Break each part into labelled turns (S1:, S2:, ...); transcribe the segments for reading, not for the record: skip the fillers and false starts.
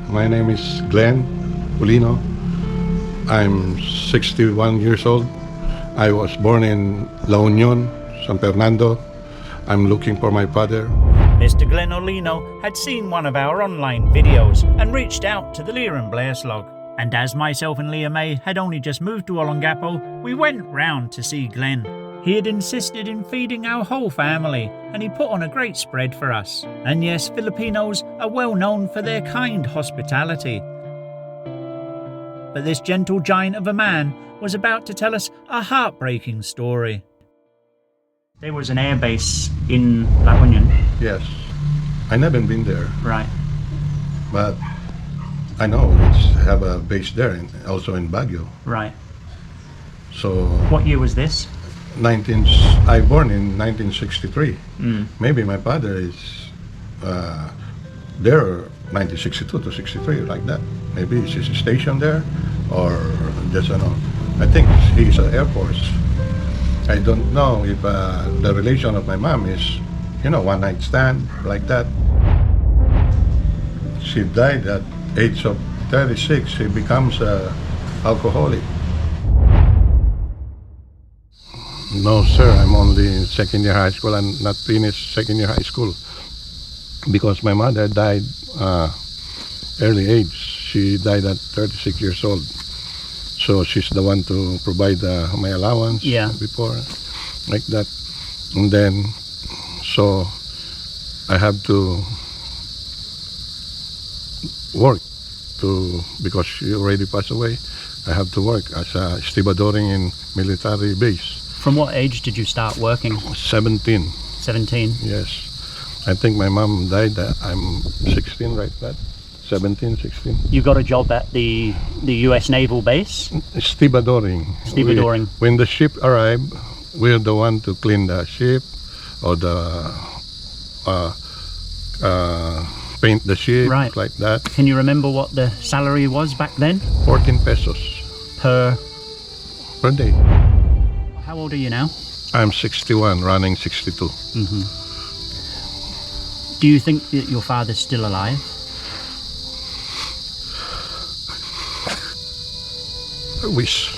S1: My name is Glen Olino. I'm 61 years old. I was born in La Union, San Fernando. I'm looking for my father.
S2: Mr. Glen Olino had seen one of our online videos and reached out to the Leah and Blair Slog. And as myself and Leah May had only just moved to Olongapo, we went round to see Glen. He had insisted in feeding our whole family, and he put on a great spread for us. And yes, Filipinos are well known for their kind hospitality. But this gentle giant of a man was about to tell us a heartbreaking story. There was an air base in La Union.
S1: Yes. I never been there.
S2: Right.
S1: But I know it's have a base there, and also in Baguio.
S2: Right.
S1: So
S2: What year was this?
S1: I born in 1963. Maybe my father is there 1962 to 63, like that. Maybe he's stationed there, or just I think he's at Air Force. I don't know if the relation of my mom is, one night stand like that. She died at age of 36. She becomes a alcoholic. No, sir. I'm only in second year high school and not finished second year high school because my mother died early age. She died at 36 years old. So she's the one to provide my allowance before, like that. And then, so I have to work because she already passed away. I have to work as a stevedoring in military base.
S2: From what age did you start working?
S1: 17.
S2: 17?
S1: Yes. I think my mom died I'm 16, right? That 17, 16.
S2: You got a job at the U.S. Naval Base?
S1: Stevedoring.
S2: Stevedoring.
S1: When the ship arrived, we're the one to clean the ship or paint the ship,
S2: right,
S1: like that.
S2: Can you remember what the salary was back then?
S1: 14 pesos.
S2: Per
S1: day.
S2: How old are you now?
S1: I'm 61, running 62.
S2: Mm-hmm. Do you think that your father's still alive?
S1: I wish,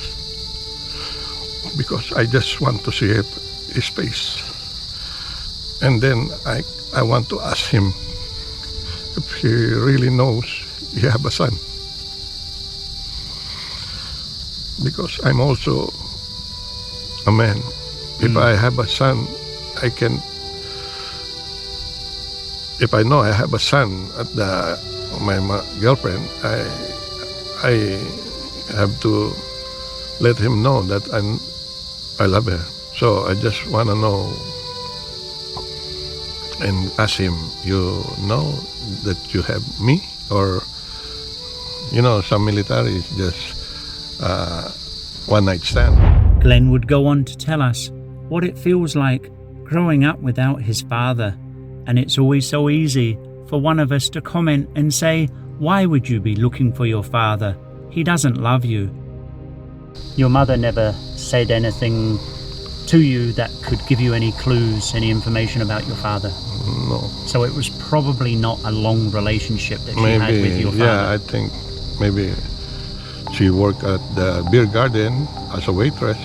S1: because I just want to see his face, and then I want to ask him if he really knows he have a son, because I'm also a man. If I have a son, if I know I have a son at my girlfriend, I have to let him know that I love her. So I just want to know and ask him, you know that you have me? Or, some military is just one night stand.
S2: Glen would go on to tell us what it feels like growing up without his father. And it's always so easy for one of us to comment and say, why would you be looking for your father? He doesn't love you. Your mother never said anything to you that could give you any clues, any information about your father?
S1: No.
S2: So it was probably not a long relationship that she had with your father?
S1: Yeah, I think maybe she worked at the beer garden as a waitress.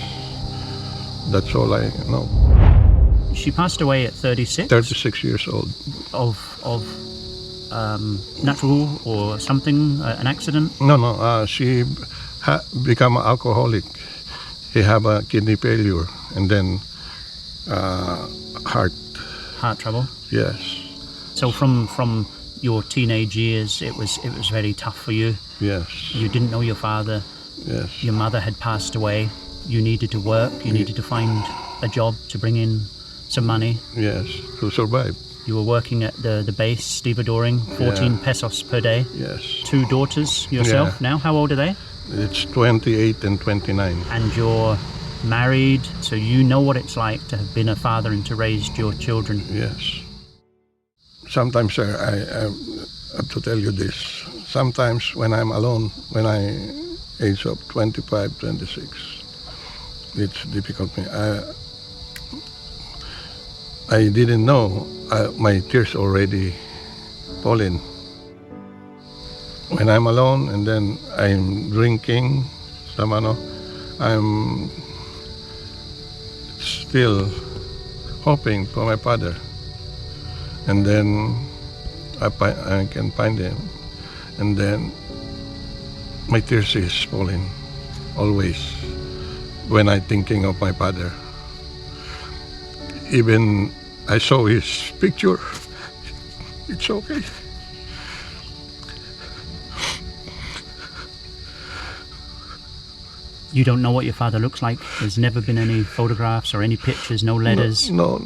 S1: That's all I know.
S2: She passed away at 36?
S1: 36 years old.
S2: Of natural or something, an accident?
S1: No. She become an alcoholic. He have a kidney failure and then heart
S2: trouble.
S1: Yes.
S2: So from your teenage years, it was very tough for you.
S1: Yes.
S2: You didn't know your father.
S1: Yes.
S2: Your mother had passed away. You needed to work. You needed to find a job to bring in some money.
S1: Yes, to survive.
S2: You were working at the base, stevedoring, 14 pesos per day.
S1: Yes.
S2: 2 daughters yourself now. How old are they?
S1: It's 28 and 29.
S2: And you're married, so you know what it's like to have been a father and to raise your children.
S1: Yes. Sometimes, sir, I have to tell you this. Sometimes when I'm alone, when I age of 25, 26, it's difficult for me. I didn't know my tears already falling. when I'm alone and then I'm drinking, some ano, I'm still hoping for my father. And then I can find him. And then my tears is falling always when I'm thinking of my father. Even I saw his picture. It's okay.
S2: You don't know what your father looks like? There's never been any photographs or any pictures, no letters?
S1: No.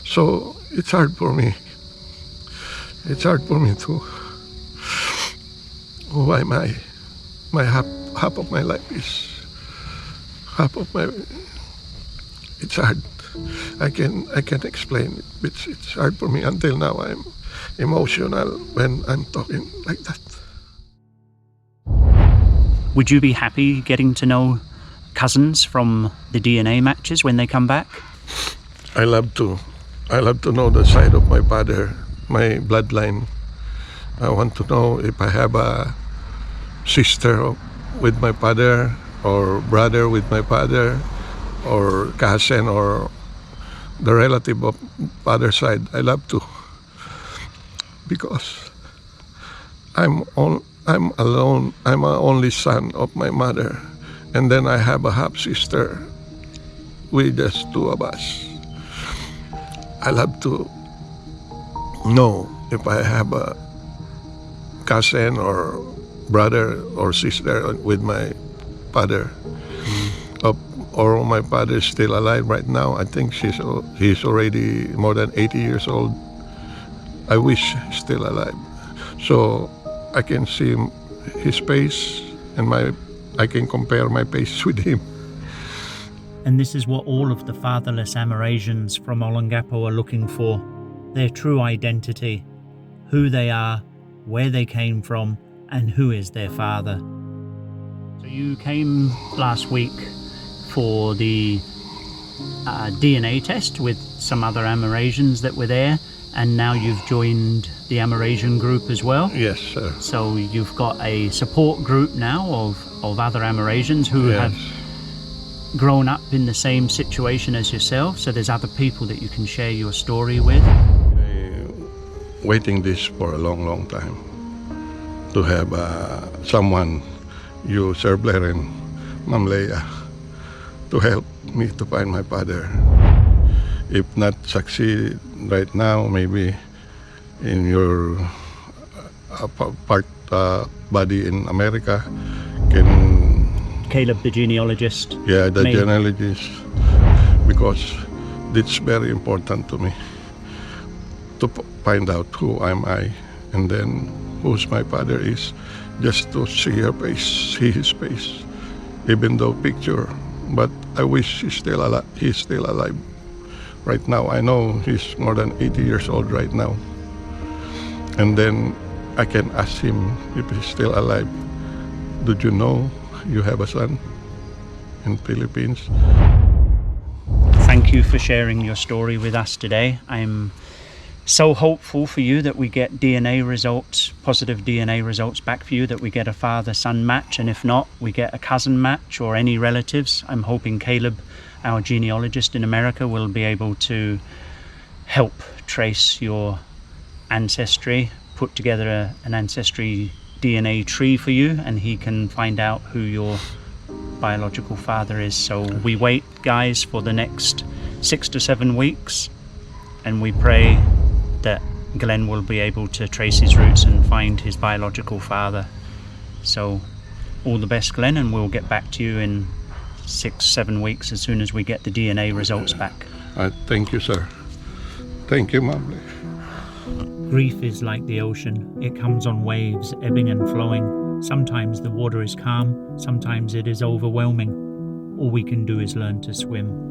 S1: So it's hard for me. It's hard for me to. Why my half of my life is half of my. It's hard. I can explain it. It's hard for me until now. I'm emotional when I'm talking like that.
S2: Would you be happy getting to know cousins from the DNA matches when they come back?
S1: I love to know the side of my father, my bloodline. I want to know if I have a sister with my father or brother with my father or cousin or the relative of father's side. I love to, because I'm alone. I'm an only son of my mother, and then I have a half sister. We just two of us. I love to know if I have a cousin or brother or sister with my father. Or my father is still alive right now. I think he's already more than 80 years old. I wish he's still alive, so I can see his face and I can compare my face with him.
S2: And this is what all of the fatherless Amerasians from Olongapo are looking for. Their true identity, who they are, where they came from, and who is their father. So you came last week for the DNA test with some other Amerasians that were there, and now you've joined the Amerasian group as well?
S1: Yes, sir.
S2: So you've got a support group now of other Amerasians who
S1: Yes.
S2: have grown up in the same situation as yourself, so there's other people that you can share your story with?
S1: Waiting this for a long time to have someone, you, Sir Blair and Ma'am Leah, to help me to find my father. If not succeed right now, maybe in your body in America can.
S2: Caleb, the genealogist.
S1: Yeah, the genealogist, because it's very important to me to find out who am I and then who's my father is, just to see his face, even though picture. But I wish he's still alive right now. I know he's more than 80 years old right now, and then I can ask him if he's still alive. Did you know you have a son in Philippines?
S2: Thank you for sharing your story with us today. I'm so hopeful for you that we get DNA results, positive DNA results back for you, that we get a father-son match, and if not, we get a cousin match or any relatives. I'm hoping Caleb, our genealogist in America, will be able to help trace your ancestry, put together an ancestry DNA tree for you, and he can find out who your biological father is. So we wait, guys, for the next 6 to 7 weeks, and we pray that Glen will be able to trace his roots and find his biological father. So all the best, Glen, and we'll get back to you in 6-7 weeks as soon as we get the DNA results back.
S1: Thank you, sir. Thank you, Ma'am.
S2: Grief is like the ocean. It comes on waves, ebbing and flowing. Sometimes the water is calm, sometimes it is overwhelming. All we can do is learn to swim.